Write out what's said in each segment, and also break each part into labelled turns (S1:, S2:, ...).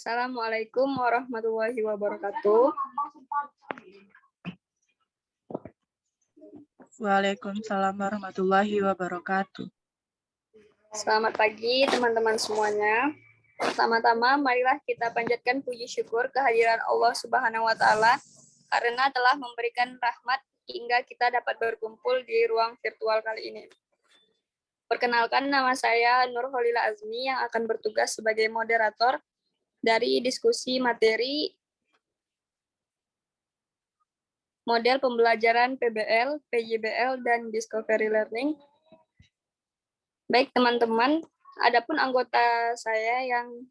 S1: Assalamualaikum warahmatullahi wabarakatuh.
S2: Waalaikumsalam warahmatullahi wabarakatuh.
S1: Selamat pagi teman-teman semuanya. Pertama-tama marilah kita panjatkan puji syukur kehadiran Allah Subhanahu wa taala karena telah memberikan rahmat hingga kita dapat berkumpul di ruang virtual kali ini. Perkenalkan, nama saya Nurholila Azmi yang akan bertugas sebagai moderator dari diskusi materi model pembelajaran PBL, PJBL, dan Discovery Learning. Baik teman-teman, adapun anggota saya yang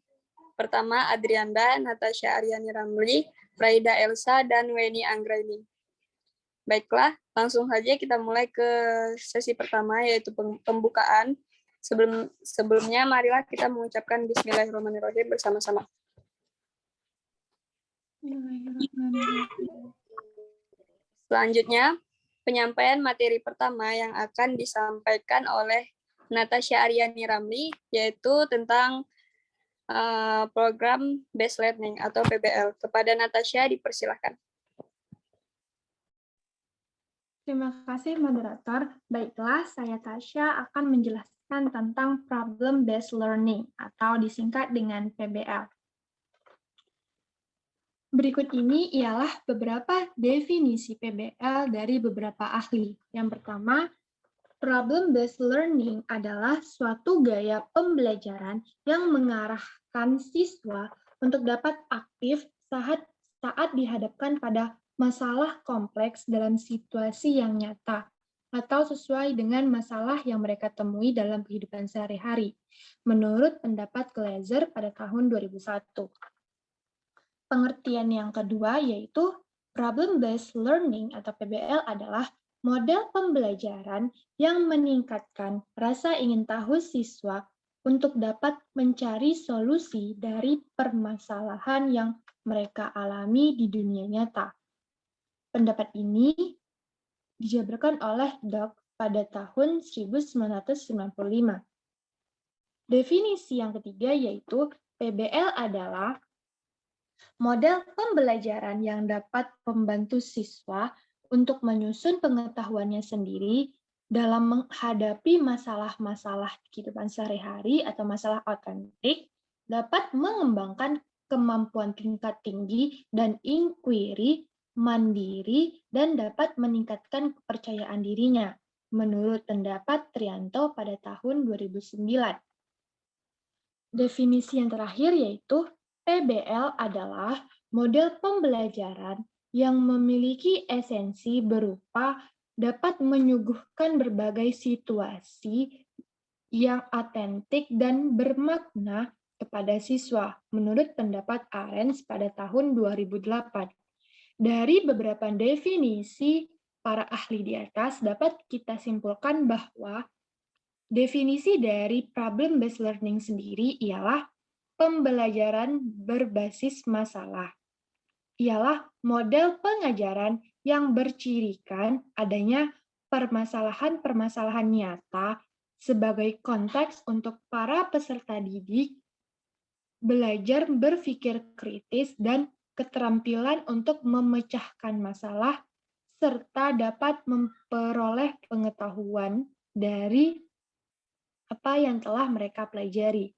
S1: pertama Adrianda, Natasha Aryani Ramli, Fraida Elsa, dan Weni Anggraini. Baiklah, langsung saja kita mulai ke sesi pertama, yaitu pembukaan. Sebelumnya, marilah kita mengucapkan Bismillahirrahmanirrahim bersama-sama. Selanjutnya, penyampaian materi pertama yang akan disampaikan oleh Natasha Aryani Ramli, yaitu tentang program Based Learning atau PBL. Kepada Natasha, dipersilahkan.
S3: Terima kasih, moderator. Baiklah, saya Tasya akan menjelaskan tentang Problem Based Learning atau disingkat dengan PBL. Berikut ini ialah beberapa definisi PBL dari beberapa ahli. Yang pertama, Problem Based Learning adalah suatu gaya pembelajaran yang mengarahkan siswa untuk dapat aktif saat dihadapkan pada masalah kompleks dalam situasi yang nyata atau sesuai dengan masalah yang mereka temui dalam kehidupan sehari-hari, menurut pendapat Glaser pada tahun 2001. Pengertian yang kedua yaitu Problem-Based Learning atau PBL adalah model pembelajaran yang meningkatkan rasa ingin tahu siswa untuk dapat mencari solusi dari permasalahan yang mereka alami di dunia nyata. Pendapat ini dijabarkan oleh Dock pada tahun 1995. Definisi yang ketiga yaitu PBL adalah model pembelajaran yang dapat membantu siswa untuk menyusun pengetahuannya sendiri dalam menghadapi masalah-masalah kehidupan sehari-hari atau masalah autentik, dapat mengembangkan kemampuan tingkat tinggi dan inquiry mandiri, dan dapat meningkatkan kepercayaan dirinya, menurut pendapat Trianto pada tahun 2009. Definisi yang terakhir yaitu PBL adalah model pembelajaran yang memiliki esensi berupa dapat menyuguhkan berbagai situasi yang autentik dan bermakna kepada siswa, menurut pendapat Arens pada tahun 2008. Dari beberapa definisi para ahli di atas, dapat kita simpulkan bahwa definisi dari problem-based learning sendiri ialah pembelajaran berbasis masalah. Ialah model pengajaran yang bercirikan adanya permasalahan-permasalahan nyata sebagai konteks untuk para peserta didik belajar berpikir kritis dan keterampilan untuk memecahkan masalah, serta dapat memperoleh pengetahuan dari apa yang telah mereka pelajari.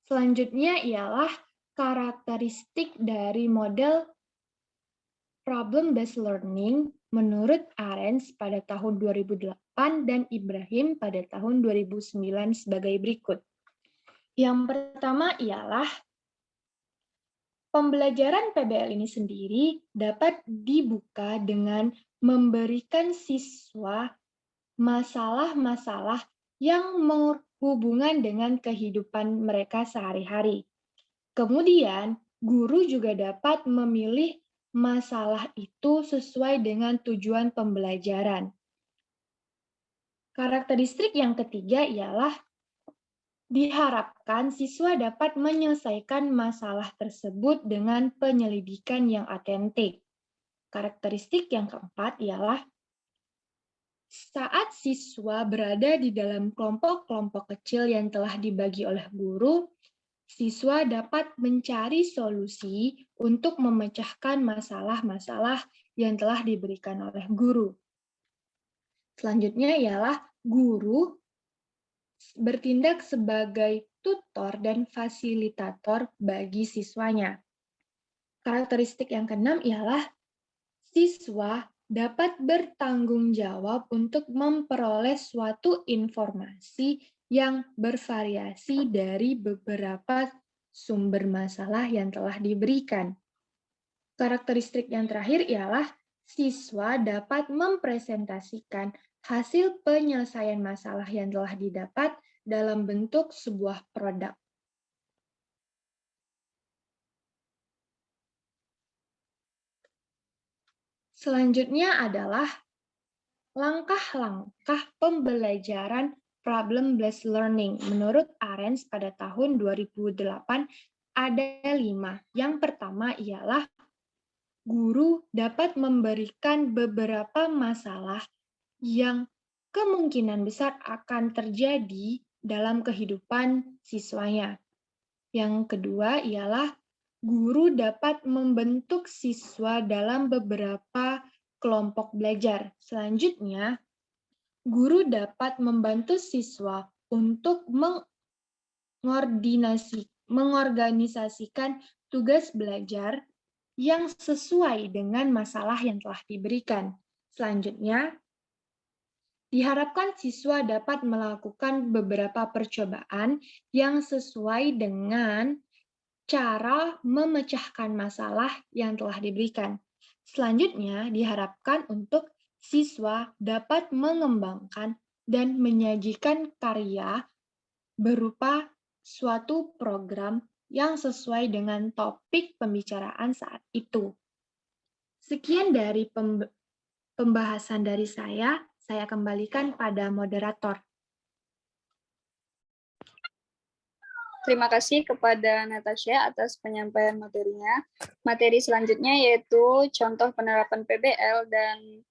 S3: Selanjutnya ialah karakteristik dari model problem-based learning menurut Arens pada tahun 2008 dan Ibrahim pada tahun 2009 sebagai berikut. Yang pertama ialah pembelajaran PBL ini sendiri dapat dibuka dengan memberikan siswa masalah-masalah yang berhubungan dengan kehidupan mereka sehari-hari. Kemudian, guru juga dapat memilih masalah itu sesuai dengan tujuan pembelajaran. Karakteristik yang ketiga ialah diharapkan siswa dapat menyelesaikan masalah tersebut dengan penyelidikan yang autentik. Karakteristik yang keempat ialah Saat siswa berada di dalam kelompok-kelompok kecil yang telah dibagi oleh guru, siswa dapat mencari solusi untuk memecahkan masalah-masalah yang telah diberikan oleh guru. Selanjutnya ialah guru bertindak sebagai tutor dan fasilitator bagi siswanya. Karakteristik yang keenam ialah siswa dapat bertanggung jawab untuk memperoleh suatu informasi yang bervariasi dari beberapa sumber masalah yang telah diberikan. Karakteristik yang terakhir ialah siswa dapat mempresentasikan hasil penyelesaian masalah yang telah didapat dalam bentuk sebuah produk. Selanjutnya adalah langkah-langkah pembelajaran problem-based learning. Menurut Arens pada tahun 2008 ada 5. Yang pertama ialah guru dapat memberikan beberapa masalah yang kemungkinan besar akan terjadi dalam kehidupan siswanya. Yang kedua ialah guru dapat membentuk siswa dalam beberapa kelompok belajar. Selanjutnya, guru dapat membantu siswa untuk mengorganisasikan tugas belajar yang sesuai dengan masalah yang telah diberikan. Selanjutnya, diharapkan siswa dapat melakukan beberapa percobaan yang sesuai dengan cara memecahkan masalah yang telah diberikan. Selanjutnya, diharapkan untuk siswa dapat mengembangkan dan menyajikan karya berupa suatu program yang sesuai dengan topik pembicaraan saat itu. Sekian dari pembahasan dari saya kembalikan pada moderator.
S1: Terima kasih kepada Natasha atas penyampaian materinya. Materi selanjutnya yaitu contoh penerapan PBL dan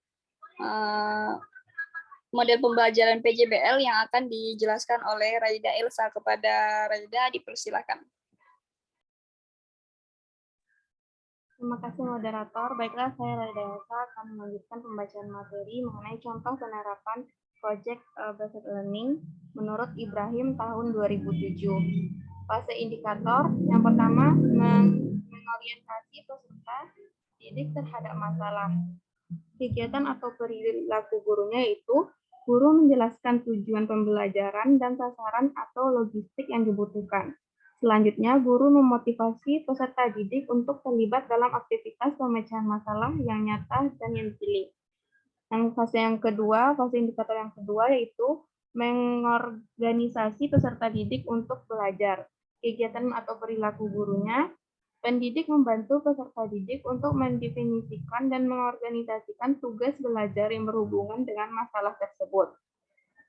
S1: model pembelajaran PJBL yang akan dijelaskan oleh Raida Elsa. Kepada Raida, dipersilakan.
S4: Terima kasih moderator. Baiklah, saya Raida Elsa akan melanjutkan pembacaan materi mengenai contoh penerapan Project Based Learning menurut Ibrahim tahun 2007. Fase indikator yang pertama mengorientasi peserta didik terhadap masalah. Kegiatan atau perilaku gurunya yaitu guru menjelaskan tujuan pembelajaran dan sasaran atau logistik yang dibutuhkan. Selanjutnya, guru memotivasi peserta didik untuk terlibat dalam aktivitas pemecahan masalah yang nyata dan yang dipilih. Fase indikator yang kedua yaitu mengorganisasi peserta didik untuk belajar. Kegiatan atau perilaku gurunya, pendidik membantu peserta didik untuk mendefinisikan dan mengorganisasikan tugas belajar yang berhubungan dengan masalah tersebut.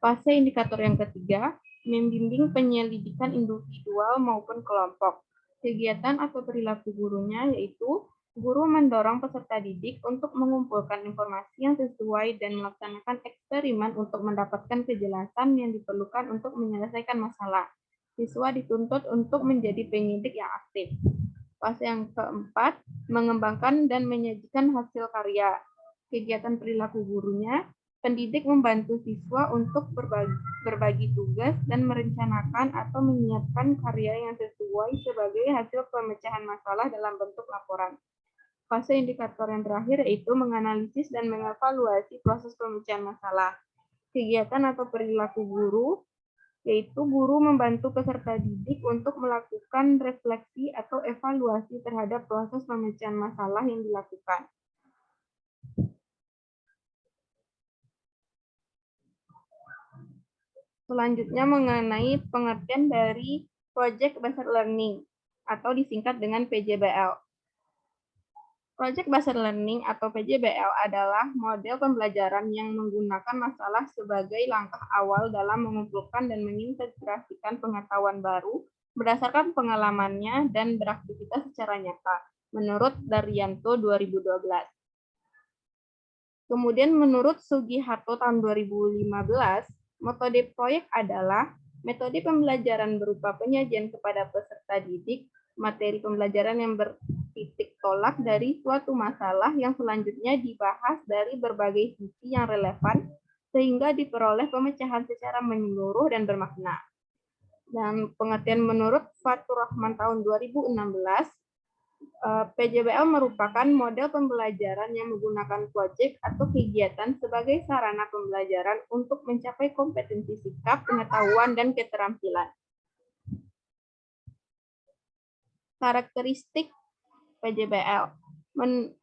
S4: Fase indikator yang ketiga, membimbing penyelidikan individual maupun kelompok. Kegiatan atau perilaku gurunya yaitu guru mendorong peserta didik untuk mengumpulkan informasi yang sesuai dan melaksanakan eksperimen untuk mendapatkan kejelasan yang diperlukan untuk menyelesaikan masalah. Siswa dituntut untuk menjadi penyidik yang aktif. Fase yang keempat, mengembangkan dan menyajikan hasil karya. Kegiatan perilaku gurunya, pendidik membantu siswa untuk berbagi tugas dan merencanakan atau menyiapkan karya yang sesuai sebagai hasil pemecahan masalah dalam bentuk laporan. Fase indikator yang terakhir yaitu menganalisis dan mengevaluasi proses pemecahan masalah. Kegiatan atau perilaku guru, yaitu guru membantu peserta didik untuk melakukan refleksi atau evaluasi terhadap proses pemecahan masalah yang dilakukan. Selanjutnya mengenai pengertian dari Project Based Learning atau disingkat dengan PJBL. Project Based Learning atau PJBL adalah model pembelajaran yang menggunakan masalah sebagai langkah awal dalam mengumpulkan dan mengintegrasikan pengetahuan baru berdasarkan pengalamannya dan beraktivitas secara nyata, menurut Daryanto 2012. Kemudian menurut Sugiharto tahun 2015, metode proyek adalah metode pembelajaran berupa penyajian kepada peserta didik materi pembelajaran yang bertitik tolak dari suatu masalah yang selanjutnya dibahas dari berbagai sisi yang relevan sehingga diperoleh pemecahan secara menyeluruh dan bermakna. Dan pengertian menurut Fatur Rahman tahun 2016, PJBL merupakan model pembelajaran yang menggunakan proyek atau kegiatan sebagai sarana pembelajaran untuk mencapai kompetensi sikap, pengetahuan, dan keterampilan. Karakteristik PJBL.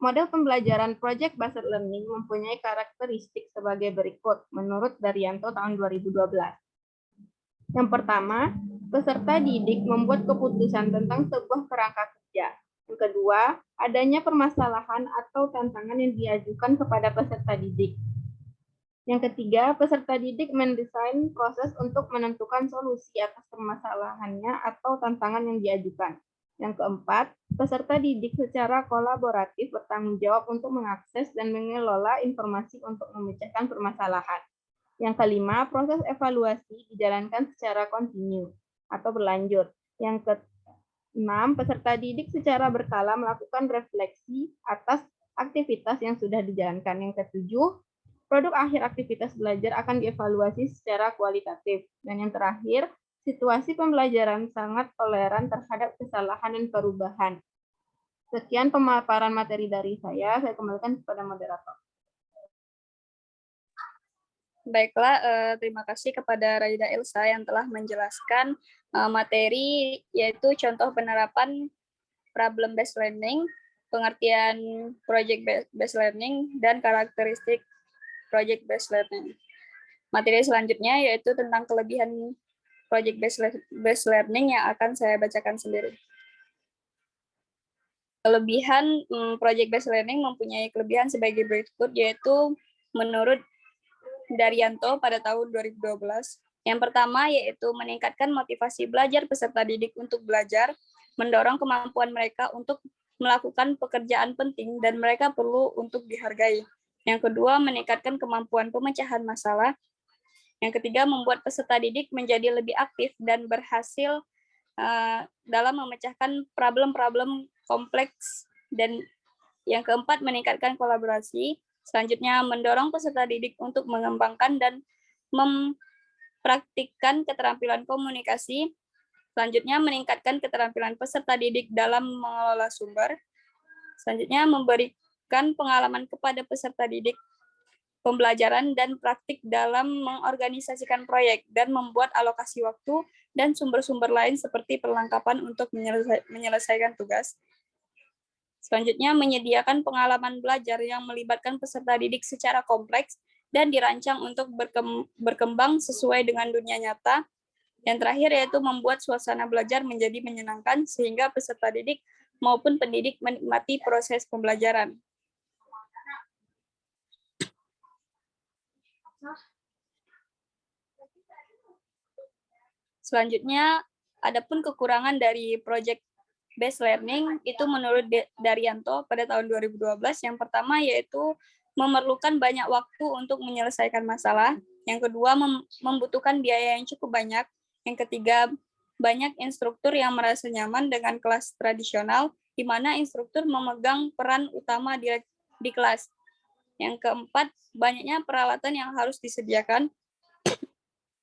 S4: Model pembelajaran Project Based Learning mempunyai karakteristik sebagai berikut menurut Daryanto tahun 2012. Yang pertama, peserta didik membuat keputusan tentang sebuah kerangka kerja. Yang kedua, adanya permasalahan atau tantangan yang diajukan kepada peserta didik. Yang ketiga, peserta didik mendesain proses untuk menentukan solusi atas permasalahannya atau tantangan yang diajukan. Yang keempat, peserta didik secara kolaboratif bertanggung jawab untuk mengakses dan mengelola informasi untuk memecahkan permasalahan. Yang kelima, proses evaluasi dijalankan secara kontinu atau berlanjut. Yang keenam, peserta didik secara berkala melakukan refleksi atas aktivitas yang sudah dijalankan. Yang ketujuh, produk akhir aktivitas belajar akan dievaluasi secara kualitatif. Dan yang terakhir, situasi pembelajaran sangat toleran terhadap kesalahan dan perubahan. Sekian pemaparan materi dari saya kembalikan kepada moderator.
S1: Baiklah, terima kasih kepada Raida Elsa yang telah menjelaskan materi yaitu contoh penerapan problem based learning, pengertian project based learning, dan karakteristik project based learning. Materi selanjutnya yaitu tentang kelebihan project based learning yang akan saya bacakan sendiri. Kelebihan project based learning mempunyai kelebihan sebagai berikut, yaitu menurut Daryanto pada tahun 2012. Yang pertama yaitu meningkatkan motivasi belajar peserta didik untuk belajar, mendorong kemampuan mereka untuk melakukan pekerjaan penting dan mereka perlu untuk dihargai. Yang kedua, meningkatkan kemampuan pemecahan masalah. Yang ketiga, membuat peserta didik menjadi lebih aktif dan berhasil dalam memecahkan problem-problem kompleks. Dan yang keempat, meningkatkan kolaborasi. Selanjutnya, mendorong peserta didik untuk mengembangkan dan mempraktikkan keterampilan komunikasi. Selanjutnya, meningkatkan keterampilan peserta didik dalam mengelola sumber. Selanjutnya, memberikan pengalaman kepada peserta didik pembelajaran dan praktik dalam mengorganisasikan proyek dan membuat alokasi waktu dan sumber-sumber lain seperti perlengkapan untuk menyelesaikan tugas. Selanjutnya, menyediakan pengalaman belajar yang melibatkan peserta didik secara kompleks dan dirancang untuk berkembang sesuai dengan dunia nyata. Yang terakhir yaitu membuat suasana belajar menjadi menyenangkan sehingga peserta didik maupun pendidik menikmati proses pembelajaran. Selanjutnya, adapun kekurangan dari project based learning itu menurut Daryanto pada tahun 2012. Yang pertama yaitu memerlukan banyak waktu untuk menyelesaikan masalah. Yang kedua, membutuhkan biaya yang cukup banyak. Yang ketiga, banyak instruktur yang merasa nyaman dengan kelas tradisional, di mana instruktur memegang peran utama di kelas. Yang keempat, banyaknya peralatan yang harus disediakan.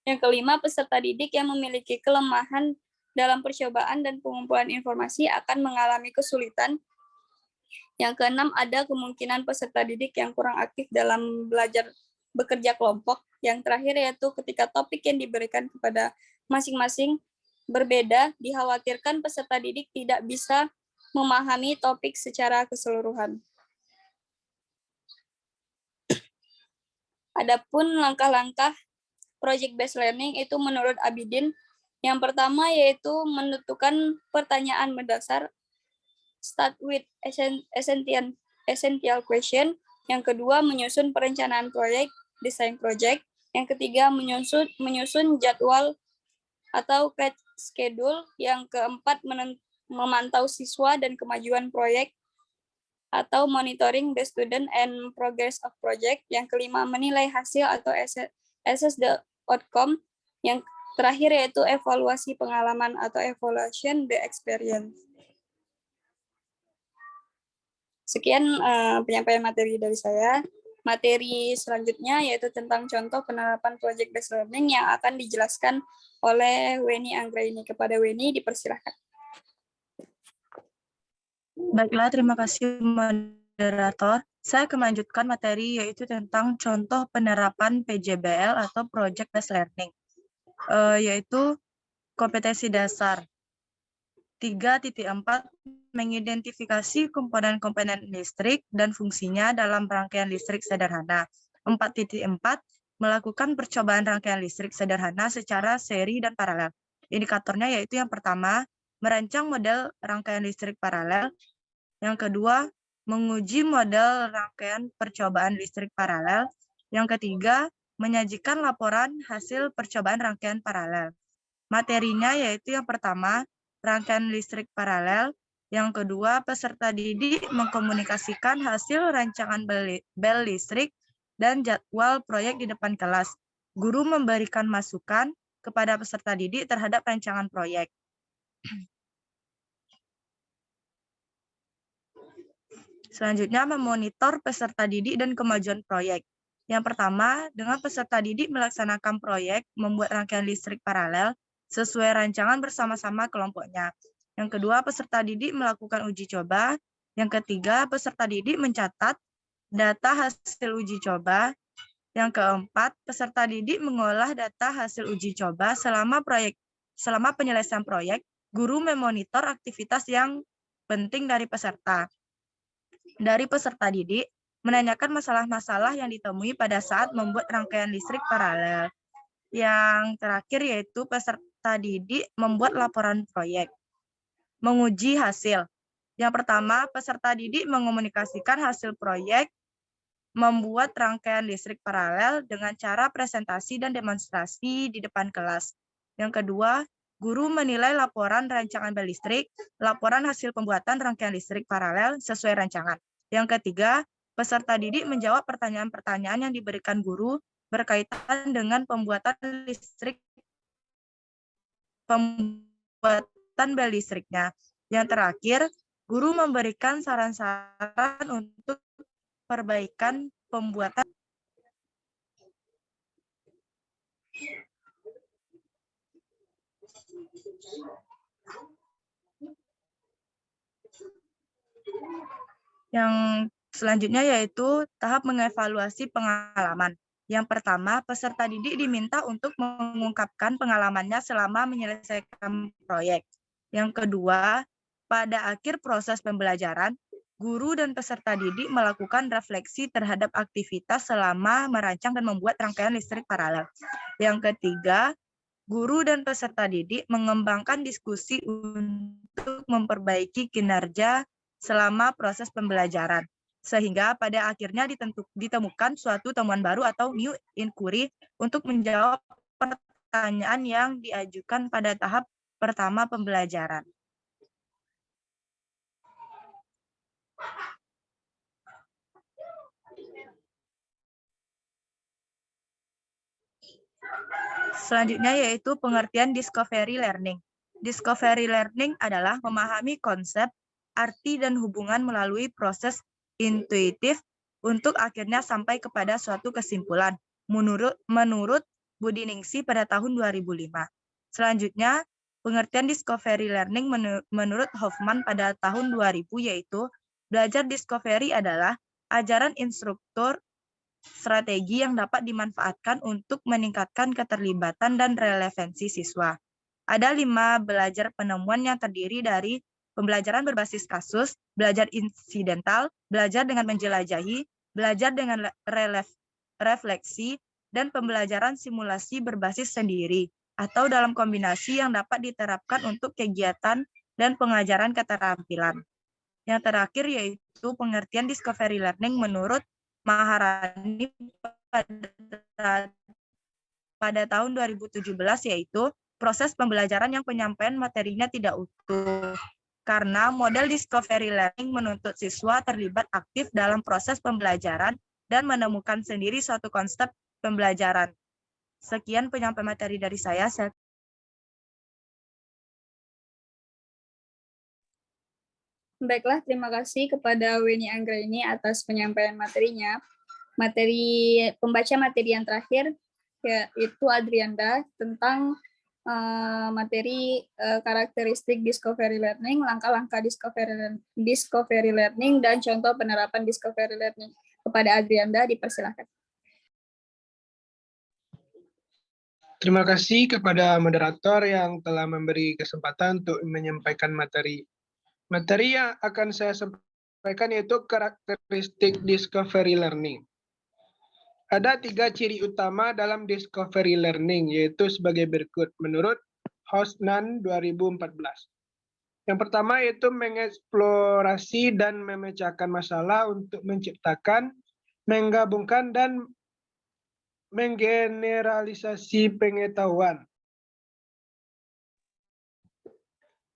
S1: Yang kelima, peserta didik yang memiliki kelemahan dalam percobaan dan pengumpulan informasi akan mengalami kesulitan. Yang keenam, ada kemungkinan peserta didik yang kurang aktif dalam belajar bekerja kelompok. Yang terakhir yaitu ketika topik yang diberikan kepada masing-masing berbeda, dikhawatirkan peserta didik tidak bisa memahami topik secara keseluruhan. Adapun langkah-langkah project based learning itu menurut Abidin, yang pertama yaitu menentukan pertanyaan mendasar, start with essential question. Yang kedua, menyusun perencanaan proyek, desain project. Yang ketiga, menyusun jadwal atau create schedule. Yang keempat, memantau siswa dan kemajuan proyek. atau monitoring the student and progress of project. Yang kelima, menilai hasil atau assess the outcome. Yang terakhir yaitu evaluasi pengalaman atau evaluation the experience. Sekian penyampaian materi dari saya. Materi selanjutnya yaitu tentang contoh penerapan project based learning yang akan dijelaskan oleh Weni Anggraini. Kepada Weni dipersilahkan.
S2: Baiklah, terima kasih moderator. Saya akan melanjutkan materi yaitu tentang contoh penerapan PJBL atau Project Based Learning, yaitu kompetensi dasar. 3.4 mengidentifikasi komponen-komponen listrik dan fungsinya dalam rangkaian listrik sederhana. 4.4 melakukan percobaan rangkaian listrik sederhana secara seri dan paralel. Indikatornya yaitu yang pertama, merancang model rangkaian listrik paralel. Yang kedua, menguji model rangkaian percobaan listrik paralel. Yang ketiga, menyajikan laporan hasil percobaan rangkaian paralel. Materinya yaitu yang pertama, rangkaian listrik paralel. Yang kedua, peserta didik mengkomunikasikan hasil rancangan bel listrik dan jadwal proyek di depan kelas. Guru memberikan masukan kepada peserta didik terhadap rancangan proyek. Selanjutnya, memonitor peserta didik dan kemajuan proyek. Yang pertama, dengan peserta didik melaksanakan proyek membuat rangkaian listrik paralel sesuai rancangan bersama-sama kelompoknya. Yang kedua, peserta didik melakukan uji coba. Yang ketiga, peserta didik mencatat data hasil uji coba. Yang keempat, peserta didik mengolah data hasil uji coba selama penyelesaian proyek. Guru memonitor aktivitas yang penting dari peserta didik, menanyakan masalah-masalah yang ditemui pada saat membuat rangkaian listrik paralel. Yang terakhir yaitu peserta didik membuat laporan proyek. Menguji hasil. Yang pertama, peserta didik mengomunikasikan hasil proyek membuat rangkaian listrik paralel dengan cara presentasi dan demonstrasi di depan kelas. Yang kedua, guru menilai laporan rancangan bel listrik, laporan hasil pembuatan rangkaian listrik paralel sesuai rancangan. Yang ketiga, peserta didik menjawab pertanyaan-pertanyaan yang diberikan guru berkaitan dengan pembuatan bel listriknya. Yang terakhir, guru memberikan saran-saran untuk perbaikan pembuatan. Yang selanjutnya yaitu tahap mengevaluasi pengalaman. Yang pertama, peserta didik diminta untuk mengungkapkan pengalamannya selama menyelesaikan proyek. Yang kedua, pada akhir proses pembelajaran, guru dan peserta didik melakukan refleksi terhadap aktivitas selama merancang dan membuat rangkaian listrik paralel. Yang ketiga, guru dan peserta didik mengembangkan diskusi untuk memperbaiki kinerja selama proses pembelajaran. Sehingga pada akhirnya ditemukan suatu temuan baru atau new inquiry untuk menjawab pertanyaan yang diajukan pada tahap pertama pembelajaran. Selanjutnya yaitu pengertian discovery learning. Discovery learning adalah memahami konsep, arti, dan hubungan melalui proses intuitif untuk akhirnya sampai kepada suatu kesimpulan, menurut Budi Ningsi pada tahun 2005. Selanjutnya, pengertian discovery learning menurut Hoffman pada tahun 2000 yaitu belajar discovery adalah ajaran instruktur strategi yang dapat dimanfaatkan untuk meningkatkan keterlibatan dan relevansi siswa. Ada 5 belajar penemuan yang terdiri dari pembelajaran berbasis kasus, belajar insidental, belajar dengan menjelajahi, belajar dengan refleksi, dan pembelajaran simulasi berbasis sendiri, atau dalam kombinasi yang dapat diterapkan untuk kegiatan dan pengajaran keterampilan. Yang terakhir yaitu pengertian discovery learning menurut Maharani pada tahun 2017 yaitu proses pembelajaran yang penyampaian materinya tidak utuh. karena model discovery learning menuntut siswa terlibat aktif dalam proses pembelajaran dan menemukan sendiri suatu konsep pembelajaran. Sekian penyampaian materi dari saya.
S1: Baiklah, terima kasih kepada Weni Anggraini atas penyampaian materinya. Pembaca materi yang terakhir yaitu Adrianda tentang materi karakteristik discovery learning, langkah-langkah discovery learning, dan contoh penerapan discovery learning. Kepada Adrianda, dipersilakan.
S5: Terima kasih kepada moderator yang telah memberi kesempatan untuk menyampaikan materi. Materi yang akan saya sampaikan yaitu karakteristik discovery learning. Ada 3 ciri utama dalam discovery learning, yaitu sebagai berikut menurut Hosnan 2014. Yang pertama yaitu mengeksplorasi dan memecahkan masalah untuk menciptakan, menggabungkan, dan menggeneralisasi pengetahuan.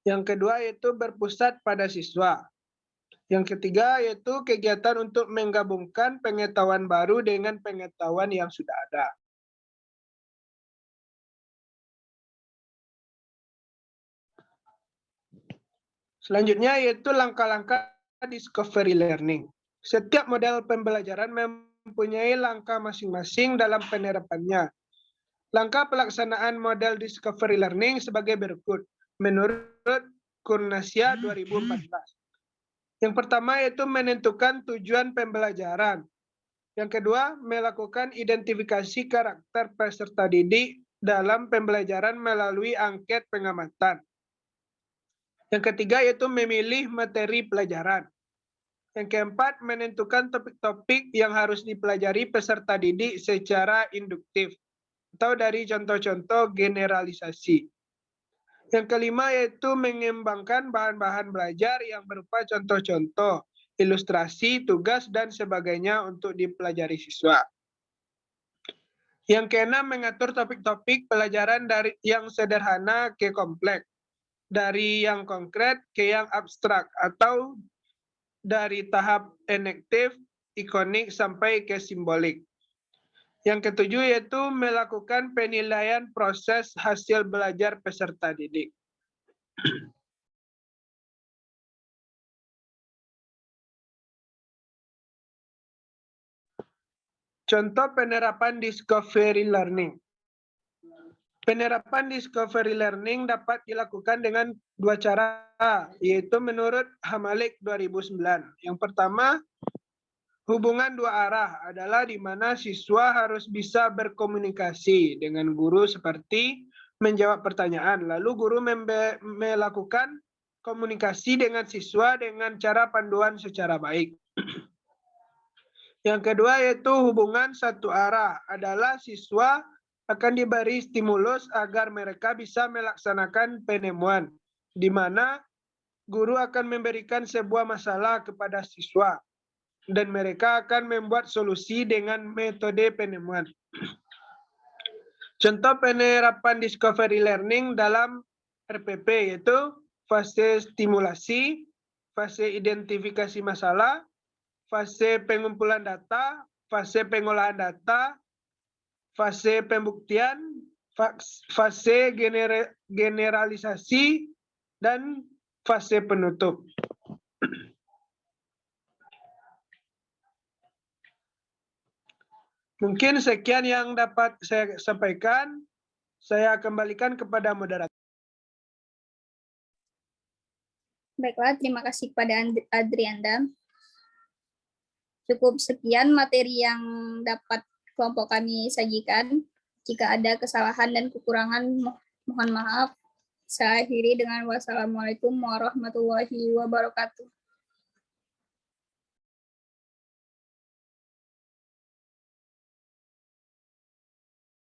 S5: Yang kedua yaitu berpusat pada siswa. Yang ketiga yaitu kegiatan untuk menggabungkan pengetahuan baru dengan pengetahuan yang sudah ada. Selanjutnya yaitu langkah-langkah discovery learning. Setiap model pembelajaran mempunyai langkah masing-masing dalam penerapannya. Langkah pelaksanaan model discovery learning sebagai berikut. Menurut Kurnasia 2014. Yang pertama yaitu menentukan tujuan pembelajaran. Yang kedua, melakukan identifikasi karakter peserta didik dalam pembelajaran melalui angket pengamatan. Yang ketiga yaitu memilih materi pelajaran. Yang keempat, menentukan topik-topik yang harus dipelajari peserta didik secara induktif atau dari contoh-contoh generalisasi. Yang kelima yaitu mengembangkan bahan-bahan belajar yang berupa contoh-contoh, ilustrasi, tugas, dan sebagainya untuk dipelajari siswa. Yang keenam, mengatur topik-topik pelajaran dari yang sederhana ke kompleks, dari yang konkret ke yang abstrak, atau dari tahap enektif, ikonik, sampai ke simbolik. Yang ketujuh yaitu melakukan penilaian proses hasil belajar peserta didik. Contoh penerapan discovery learning. Penerapan discovery learning dapat dilakukan dengan 2 cara, yaitu menurut Hamalik 2009. Yang pertama, hubungan 2 arah adalah di mana siswa harus bisa berkomunikasi dengan guru seperti menjawab pertanyaan. Lalu guru melakukan komunikasi dengan siswa dengan cara panduan secara baik. Yang kedua yaitu hubungan 1 arah adalah siswa akan diberi stimulus agar mereka bisa melaksanakan penemuan, di mana guru akan memberikan sebuah masalah kepada siswa dan mereka akan membuat solusi dengan metode penemuan. Contoh penerapan discovery learning dalam RPP yaitu fase stimulasi, fase identifikasi masalah, fase pengumpulan data, fase pengolahan data, fase pembuktian, fase generalisasi, dan fase penutup. Mungkin sekian yang dapat saya sampaikan. Saya kembalikan kepada moderator.
S1: Baiklah, terima kasih kepada Adrianda. Cukup sekian materi yang dapat kelompok kami sajikan. Jika ada kesalahan dan kekurangan, mohon maaf. Saya akhiri dengan wassalamualaikum warahmatullahi wabarakatuh.